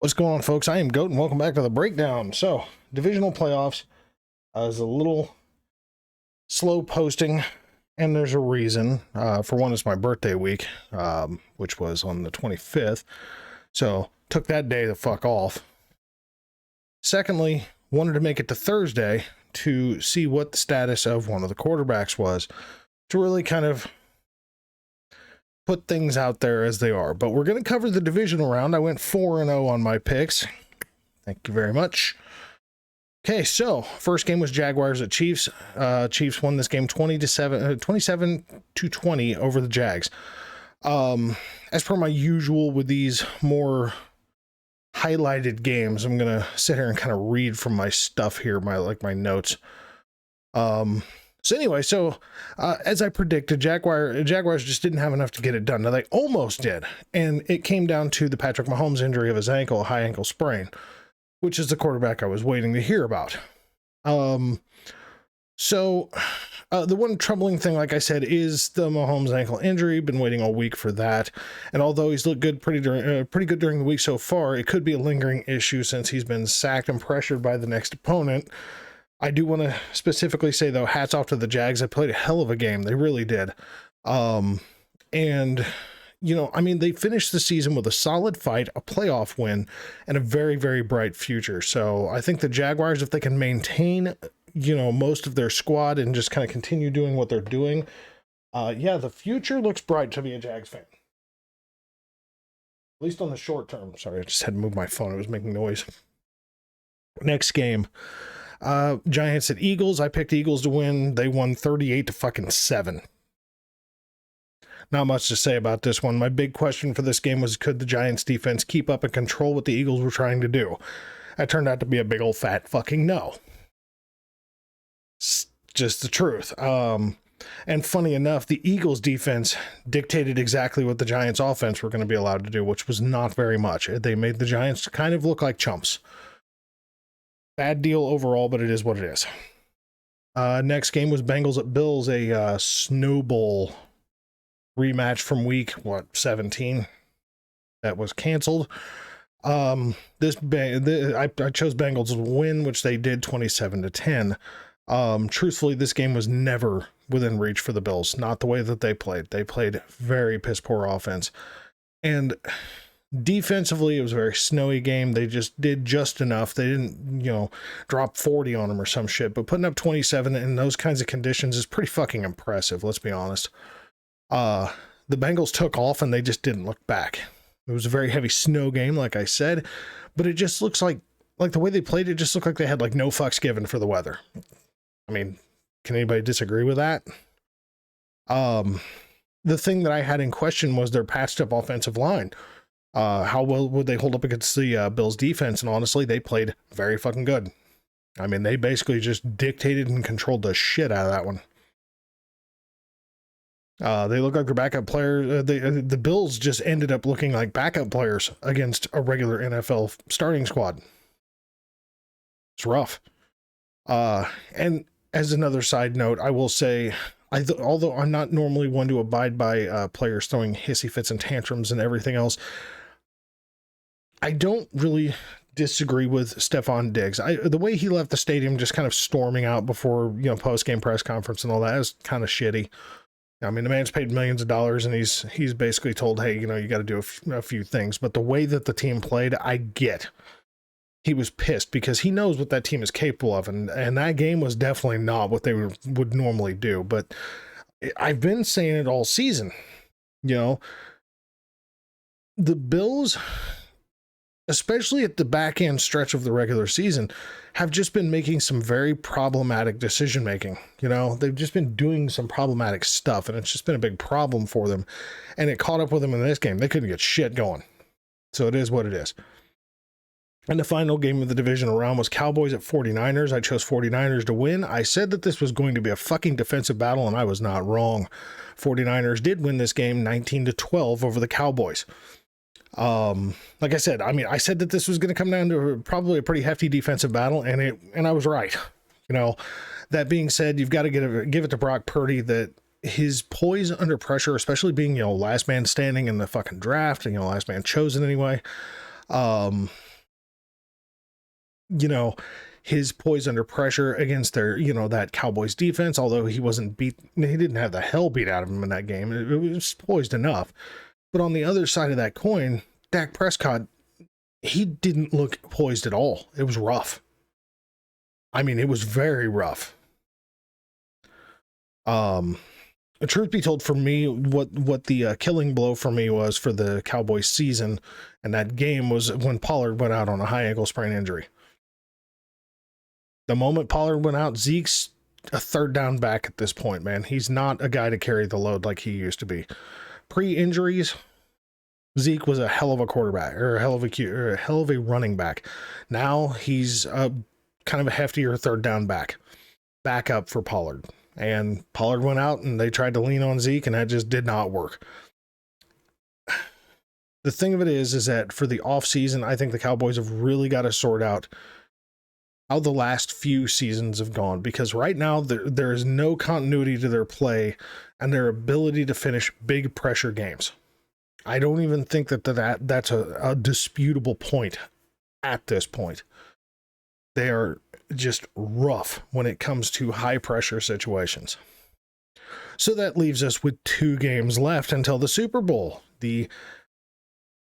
What's going on, folks? I am Goat, and welcome back to the breakdown. So, divisional playoffs is a little slow posting, and there's a reason. For one, it's my birthday week, which was on the 25th, so took that day the fuck off. Secondly, wanted to make it to Thursday to see what the status of one of the quarterbacks was, to really kind of put things out there as they are. But we're going to cover the divisional round. I went 4-0 on my picks. Thank you very much. Okay, so first game was Jaguars at Chiefs. Chiefs won this game 27-20 over the Jags. As per my usual with these more highlighted games, I'm going to sit here and kind of read from my stuff here, my notes. So anyway, as I predicted, Jaguars just didn't have enough to get it done. Now, they almost did, and it came down to the Patrick Mahomes injury of his ankle, a high ankle sprain, which is the quarterback I was waiting to hear about. The one troubling thing, like I said, is the Mahomes ankle injury. Been waiting all week for that, and although he's looked good pretty good during the week so far, it could be a lingering issue since he's been sacked and pressured by the next opponent. I do want to specifically say, though, hats off to the Jags. They played a hell of a game. They really did. They finished the season with a solid fight, a playoff win, and a very, very bright future. So I think the Jaguars, if they can maintain, most of their squad and just kind of continue doing what they're doing, the future looks bright to be a Jags fan. At least on the short term. Sorry, I just had to move my phone. It was making noise. Next game. Giants at Eagles. I picked Eagles to win. They won 38-7. Not much to say about this one. My big question for this game was, could the Giants defense keep up and control what the Eagles were trying to do? That turned out to be a big old fat fucking no. It's just the truth. And funny enough, the Eagles defense dictated exactly what the Giants offense were going to be allowed to do, which was not very much. They made the Giants kind of look like chumps. Bad deal overall, but it is what it is. Next game was Bengals at Bills, a snowball rematch from week 17 that was canceled. I chose Bengals to win, which they did 27-10. Truthfully, this game was never within reach for the Bills. Not the way that they played. They played very piss poor offense, and defensively, it was a very snowy game. They just did just enough. They didn't, drop 40 on them or some shit, but putting up 27 in those kinds of conditions is pretty fucking impressive. Let's be honest. The Bengals took off and they just didn't look back. It was a very heavy snow game, like I said, but it just looks like the way they played it just looked like they had no fucks given for the weather. I mean, can anybody disagree with that? The thing that I had in question was their patched up offensive line. How well would they hold up against the Bills defense? And honestly, they played very fucking good. I mean, they basically just dictated and controlled the shit out of that one. They look like their backup players. The Bills just ended up looking like backup players against a regular NFL starting squad. It's rough. And as another side note, I will say, although I'm not normally one to abide by players throwing hissy fits and tantrums and everything else, I don't really disagree with Stephon Diggs. The way he left the stadium just kind of storming out before, post-game press conference and all that is kind of shitty. I mean, the man's paid millions of dollars and he's basically told, hey, you got to do a few things. But the way that the team played, I get. He was pissed because he knows what that team is capable of. And that game was definitely not what they would normally do. But I've been saying it all season. The Bills, especially at the back end stretch of the regular season, have just been making some very problematic decision making. They've just been doing some problematic stuff, and it's just been a big problem for them. And it caught up with them in this game. They couldn't get shit going. So it is what it is. And the final game of the divisional round was Cowboys at 49ers. I chose 49ers to win. I said that this was going to be a fucking defensive battle, and I was not wrong. 49ers did win this game 19-12 over the Cowboys. Like I said, I said that this was going to come down to probably a pretty hefty defensive battle, and I was right. That being said, you've got to give it to Brock Purdy that his poise under pressure, especially being, last man standing in the fucking draft and, last man chosen anyway. you know, his poise under pressure against their, that Cowboys defense, although he didn't have the hell beat out of him in that game. It was poised enough. But on the other side of that coin, Dak Prescott, he didn't look poised at all. It was rough. I mean, it was very rough. Truth be told, for me, what the killing blow for me was for the Cowboys season and that game was when Pollard went out on a high ankle sprain injury. The moment Pollard went out, Zeke's a third down back at this point, man. He's not a guy to carry the load like he used to be. Pre-injuries, Zeke was a hell of a quarterback, or a hell of a running back. Now he's kind of a heftier third down back up for Pollard. And Pollard went out and they tried to lean on Zeke, and that just did not work. The thing of it is that for the offseason, I think the Cowboys have really got to sort out how the last few seasons have gone, because right now there is no continuity to their play and their ability to finish big pressure games. I don't even think that's a disputable point at this point. They are just rough when it comes to high pressure situations. So that leaves us with 2 games left until the Super Bowl, the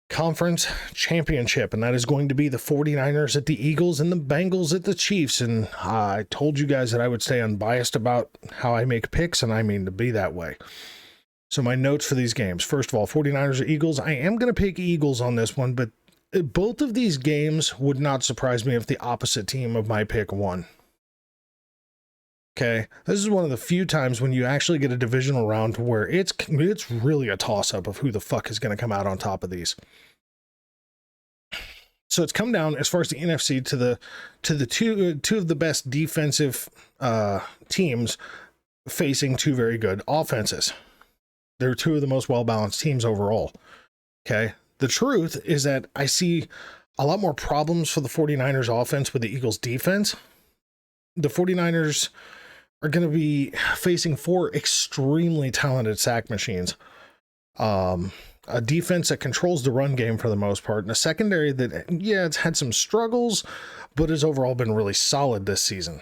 conference championship, and that is going to be the 49ers at the Eagles and the Bengals at the Chiefs. And I told you guys that I would stay unbiased about how I make picks, and I mean to be that way. So my notes for these games: first of all, 49ers or Eagles. I am going to pick Eagles on this one, but both of these games would not surprise me if the opposite team of my pick won. Okay, this is one of the few times when you actually get a divisional round where it's really a toss-up of who the fuck is going to come out on top of these. So it's come down, as far as the NFC, to the two of the best defensive teams facing 2 very good offenses. They're 2 of the most well-balanced teams overall. Okay, the truth is that I see a lot more problems for the 49ers offense with the Eagles defense. The 49ers are going to be facing 4 extremely talented sack machines. A defense that controls the run game for the most part, and a secondary that, it's had some struggles, but has overall been really solid this season.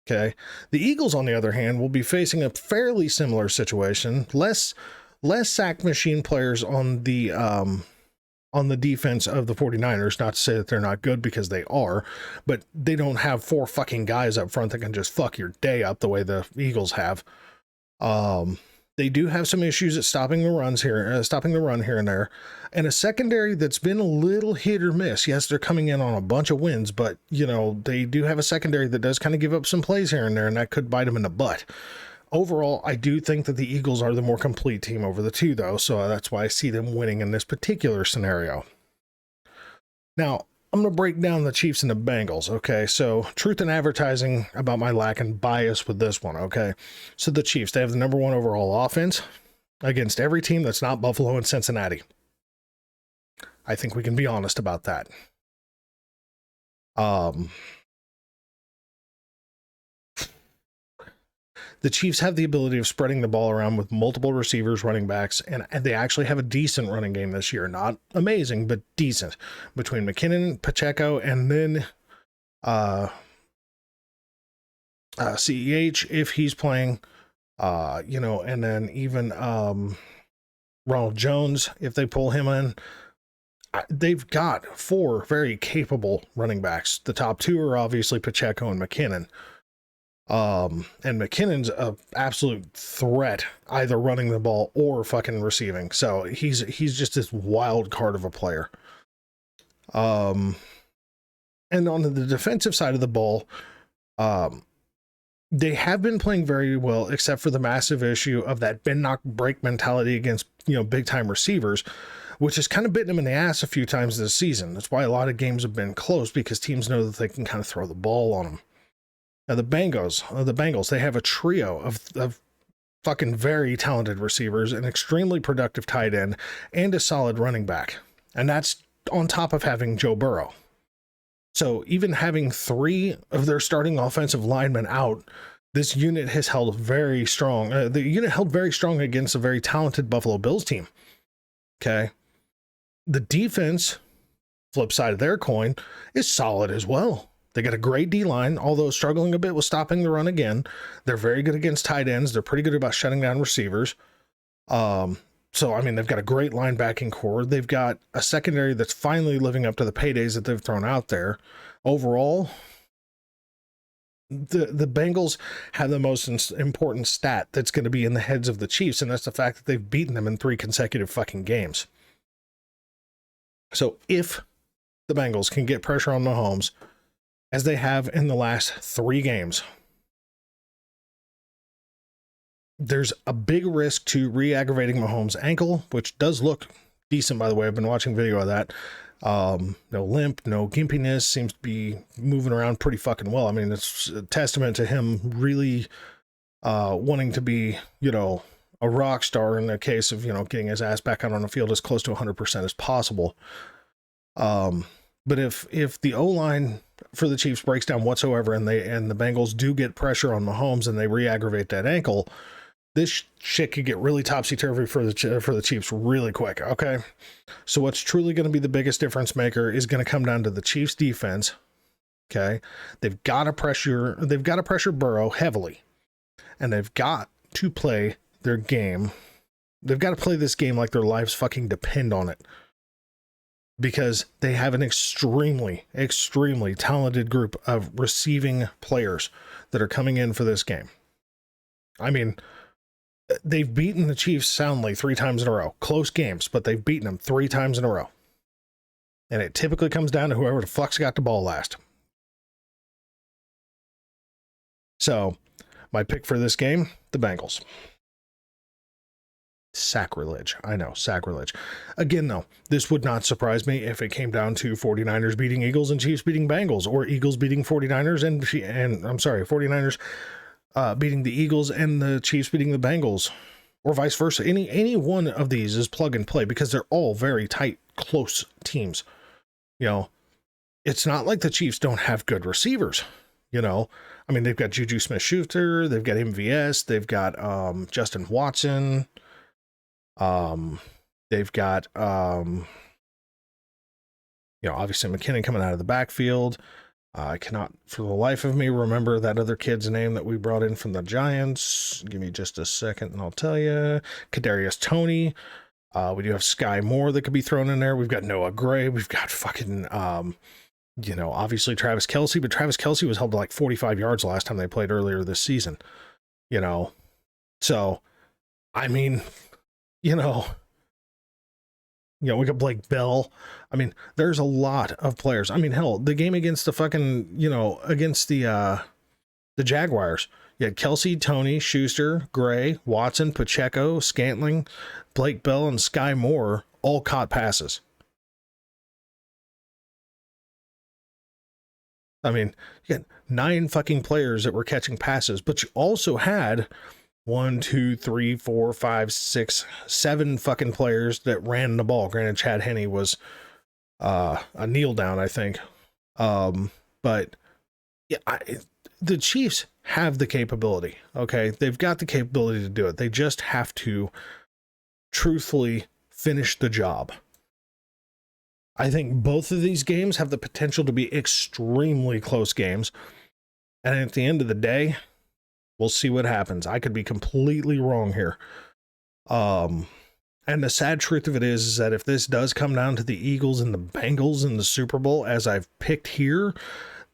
Okay. The Eagles, on the other hand, will be facing a fairly similar situation. Less sack machine players on the defense of the 49ers. Not to say that they're not good, because they are, but they don't have 4 fucking guys up front that can just fuck your day up the way the Eagles have. They do have some issues at stopping the run here and there, and a secondary that's been a little hit or miss. Yes, they're coming in on a bunch of wins, but they do have a secondary that does kind of give up some plays here and there, and that could bite them in the butt. Overall, I do think that the Eagles are the more complete team over the 2, though, so that's why I see them winning in this particular scenario. Now, I'm going to break down the Chiefs and the Bengals, okay? So, truth in advertising about my lack of bias with this one, okay? So, the Chiefs, they have the number 1 overall offense against every team that's not Buffalo and Cincinnati. I think we can be honest about that. The Chiefs have the ability of spreading the ball around with multiple receivers, running backs, and they actually have a decent running game this year. Not amazing, but decent. Between McKinnon, Pacheco, and then CEH, if he's playing, and then even Ronald Jones, if they pull him in. They've got 4 very capable running backs. The top 2 are obviously Pacheco and McKinnon. And McKinnon's a absolute threat, either running the ball or fucking receiving. So he's just this wild card of a player. And on the defensive side of the ball, they have been playing very well, except for the massive issue of that bend knock break mentality against, big time receivers, which has kind of bitten them in the ass a few times this season. That's why a lot of games have been close, because teams know that they can kind of throw the ball on them. Now, the Bengals, they have a trio of fucking very talented receivers, an extremely productive tight end, and a solid running back. And that's on top of having Joe Burrow. So even having 3 of their starting offensive linemen out, this unit has held very strong. The unit held very strong against a very talented Buffalo Bills team. Okay. The defense, flip side of their coin, is solid as well. They got a great D-line, although struggling a bit with stopping the run again. They're very good against tight ends. They're pretty good about shutting down receivers. So, I mean, they've got a great linebacking core. They've got a secondary that's finally living up to the paydays that they've thrown out there. Overall, the Bengals have the most important stat that's going to be in the heads of the Chiefs, and that's the fact that they've beaten them in 3 consecutive fucking games. So if the Bengals can get pressure on Mahomes, as they have in the last 3 games, there's a big risk to re-aggravating Mahomes' ankle, which does look decent, by the way. I've been watching video of that. No limp, no gimpiness, seems to be moving around pretty fucking well. I mean, it's a testament to him really wanting to be, a rock star in the case of, getting his ass back out on the field as close to 100% as possible. But if the O-line for the Chiefs breaks down whatsoever and the Bengals do get pressure on Mahomes and they re-aggravate that ankle, this shit could get really topsy-turvy for the Chiefs really quick, okay? So what's truly going to be the biggest difference maker is going to come down to the Chiefs' defense, okay? They've got to pressure Burrow heavily, and they've got to play their game. They've got to play this game like their lives fucking depend on it, because they have an extremely, extremely talented group of receiving players that are coming in for this game. I mean, they've beaten the Chiefs soundly 3 times in a row. Close games, but they've beaten them 3 times in a row. And it typically comes down to whoever the fuck's got the ball last. So, my pick for this game, the Bengals. Sacrilege. I know, sacrilege. Again, though, this would not surprise me if it came down to 49ers beating Eagles and Chiefs beating Bengals, or Eagles beating 49ers and 49ers beating the Eagles and the Chiefs beating the Bengals, or vice versa. Any one of these is plug and play because they're all very tight, close teams. It's not like the Chiefs don't have good receivers. I mean, they've got Juju Smith-Schuster, they've got MVS, they've got Justin Watson, they've got obviously McKinnon coming out of the backfield. I cannot for the life of me remember that other kid's name that we brought in from the Giants. Give me just a second and I'll tell you. Kadarius Toney. We do have Sky Moore that could be thrown in there. We've got Noah Gray. We've got fucking, obviously Travis Kelce, but Travis Kelce was held to like 45 yards last time they played earlier this season. So, I mean, we got Blake Bell. I mean, there's a lot of players. I mean, hell, the game against the fucking, against the Jaguars, you had Kelce, Toney, Schuster, Gray, Watson, Pacheco, Scantling, Blake Bell, and Sky Moore all caught passes. I mean, you got 9 fucking players that were catching passes, but you also had 1, 2, 3, 4, 5, 6, 7 fucking players that ran the ball. Granted, Chad Henne was a kneel down, I think. But yeah, the Chiefs have the capability. Okay, they've got the capability to do it. They just have to truthfully finish the job. I think both of these games have the potential to be extremely close games. And at the end of the day, we'll see what happens. I could be completely wrong here. And the sad truth of it is that if this does come down to the Eagles and the Bengals in the Super Bowl, as I've picked here,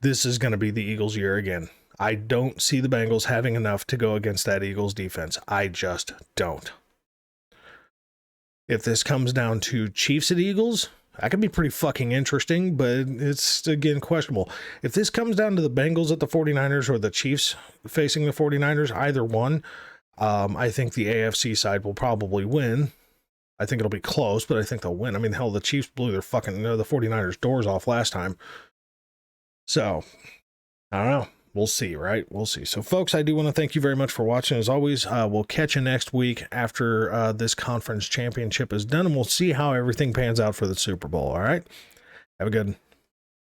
this is going to be the Eagles' year again. I don't see the Bengals having enough to go against that Eagles defense. I just don't. If this comes down to Chiefs at Eagles, that could be pretty fucking interesting, but it's, again, questionable. If this comes down to the Bengals at the 49ers or the Chiefs facing the 49ers, either one, I think the AFC side will probably win. I think it'll be close, but I think they'll win. I mean, hell, the Chiefs blew the 49ers doors off last time. So, I don't know. We'll see, right? We'll see. So, folks, I do want to thank you very much for watching. As always, we'll catch you next week after this conference championship is done, and we'll see how everything pans out for the Super Bowl, all right? Have a good one.